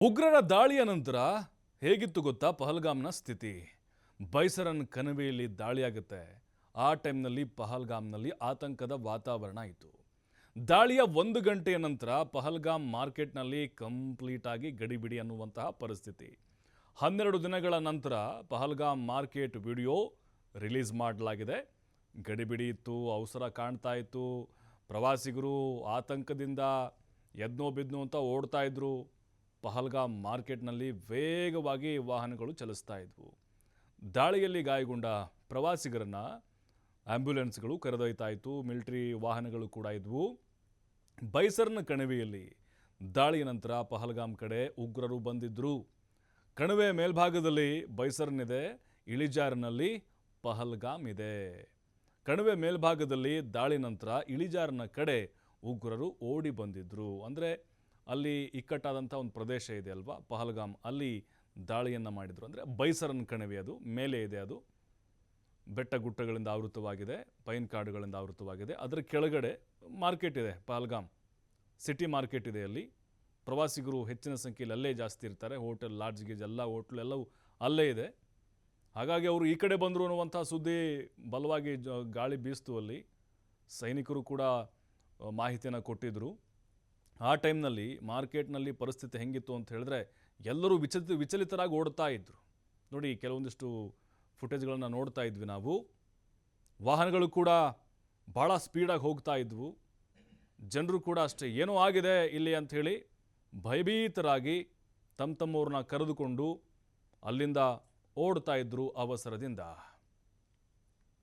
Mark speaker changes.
Speaker 1: ಉಗ್ರರ ದಾಳಿಯ ನಂತರ ಹೇಗಿತ್ತು ಗೊತ್ತಾ ಪಹಲ್ಗಾಮ್ನ ಸ್ಥಿತಿ. ಬೈಸರನ್ ಕಣಿವೆಯಲ್ಲಿ ದಾಳಿಯಾಗುತ್ತೆ. ಆ ಟೈಮ್ನಲ್ಲಿ ಪಹಲ್ಗಾಮ್ನಲ್ಲಿ ಆತಂಕದ ವಾತಾವರಣ ಇತ್ತು. ದಾಳಿಯ 1 ಗಂಟೆಯ ನಂತರ ಪಹಲ್ಗಾಮ್ ಮಾರ್ಕೆಟ್ನಲ್ಲಿ ಕಂಪ್ಲೀಟ್ ಆಗಿ ಗಡಿಬಿಡಿ ಅನ್ನುವಂತಹ ಪರಿಸ್ಥಿತಿ. 12 ದಿನಗಳ ನಂತರ ಪಹಲ್ಗಾಮ್ ಮಾರ್ಕೆಟ್ ವಿಡಿಯೋ ರಿಲೀಸ್ ಮಾಡಲಾಗಿದೆ. ಗಡಿಬಿಡಿ ಇತ್ತು, ಅವಸರ ಕಾಣ್ತಾ ಇತ್ತು. ಪ್ರವಾಸಿಗರು ಆತಂಕದಿಂದ ಎದ್ನೋ ಬಿದ್ನೋ ಅಂತ ಓಡ್ತಾ ಇದ್ರು. ಪಹಲ್ಗಾಮ್ ಮಾರ್ಕೆಟ್ನಲ್ಲಿ ವೇಗವಾಗಿ ವಾಹನಗಳು ಚಲಿಸ್ತಾ ಇದ್ವು. ದಾಳಿಯಲ್ಲಿ ಗಾಯಗೊಂಡ ಪ್ರವಾಸಿಗರನ್ನು ಆಂಬ್ಯುಲೆನ್ಸ್ಗಳು ಕರೆದೊಯ್ತಾ ಇತ್ತು. ಮಿಲಿಟರಿ ವಾಹನಗಳು ಕೂಡ ಇದ್ವು. ಬೈಸರ್ನ ಕಣಿವೆಯಲ್ಲಿ ದಾಳಿಯ ನಂತರ ಪಹಲ್ಗಾಮ್ ಕಡೆ ಉಗ್ರರು ಬಂದಿದ್ದರು. ಕಣಿವೆ ಮೇಲ್ಭಾಗದಲ್ಲಿ ಬೈಸರ್ನ್ ಇದೆ, ಇಳಿಜಾರಿನಲ್ಲಿ ಪಹಲ್ಗಾಮ್ ಇದೆ. ಕಣಿವೆ ಮೇಲ್ಭಾಗದಲ್ಲಿ ದಾಳಿ ನಂತರ ಇಳಿಜಾರಿನ ಕಡೆ ಉಗ್ರರು ಓಡಿ ಬಂದಿದ್ದರು. ಅಂದರೆ ಅಲ್ಲಿ ಇಕ್ಕಟ್ಟಾದಂಥ ಒಂದು ಪ್ರದೇಶ ಇದೆ ಅಲ್ವಾ ಪಹಲ್ಗಾಮ್, ಅಲ್ಲಿ ದಾಳಿಯನ್ನು ಮಾಡಿದರು. ಅಂದರೆ ಬೈಸರನ್ ಕಣಿವೆ, ಅದು ಮೇಲೆ ಇದೆ, ಅದು ಬೆಟ್ಟ ಗುಟ್ಟಗಳಿಂದ ಆವೃತವಾಗಿದೆ, ಪೈನ್ ಕಾಡುಗಳಿಂದ ಆವೃತವಾಗಿದೆ. ಅದರ ಕೆಳಗಡೆ ಮಾರ್ಕೆಟ್ ಇದೆ, ಪಹಲ್ಗಾಮ್ ಸಿಟಿ ಮಾರ್ಕೆಟ್ ಇದೆ. ಅಲ್ಲಿ ಪ್ರವಾಸಿಗರು ಹೆಚ್ಚಿನ ಸಂಖ್ಯೆಯಲ್ಲಿ ಅಲ್ಲೇ ಜಾಸ್ತಿ ಇರ್ತಾರೆ. ಹೋಟೆಲ್, ಲಾಡ್ಜ್ ಗೀಜ್ ಎಲ್ಲ ಹೋಟ್ಲ್ ಎಲ್ಲವೂ ಅಲ್ಲೇ ಇದೆ. ಹಾಗಾಗಿ ಅವರು ಈ ಕಡೆ ಬಂದರು ಅನ್ನುವಂಥ ಸುದ್ದಿ ಬಲವಾಗಿ ಗಾಳಿ ಬೀಸ್ತು. ಅಲ್ಲಿ ಸೈನಿಕರು ಕೂಡ ಮಾಹಿತಿಯನ್ನು ಕೊಟ್ಟಿದ್ದರು. ಆ ಟೈಮ್ನಲ್ಲಿ ಮಾರ್ಕೆಟ್ನಲ್ಲಿ ಪರಿಸ್ಥಿತಿ ಹೆಂಗಿತ್ತು ಅಂತ ಹೇಳಿದ್ರೆ ಎಲ್ಲರೂ ವಿಚಲಿತರಾಗಿ ಓಡ್ತಾ ಇದ್ದರು. ನೋಡಿ, ಕೆಲವೊಂದಿಷ್ಟು ಫುಟೇಜ್ಗಳನ್ನು ನೋಡ್ತಾ ಇದ್ವಿ ನಾವು. ವಾಹನಗಳು ಕೂಡ ಭಾಳ ಸ್ಪೀಡಾಗಿ ಹೋಗ್ತಾ ಇದ್ವು. ಜನರು ಕೂಡ ಅಷ್ಟೇ, ಏನೋ ಆಗಿದೆ ಇಲ್ಲಿ ಅಂಥೇಳಿ ಭಯಭೀತರಾಗಿ ತಮ್ಮವ್ರನ್ನ ಕರೆದುಕೊಂಡು ಅಲ್ಲಿಂದ ಓಡ್ತಾ ಇದ್ದರು ಅವಸರದಿಂದ.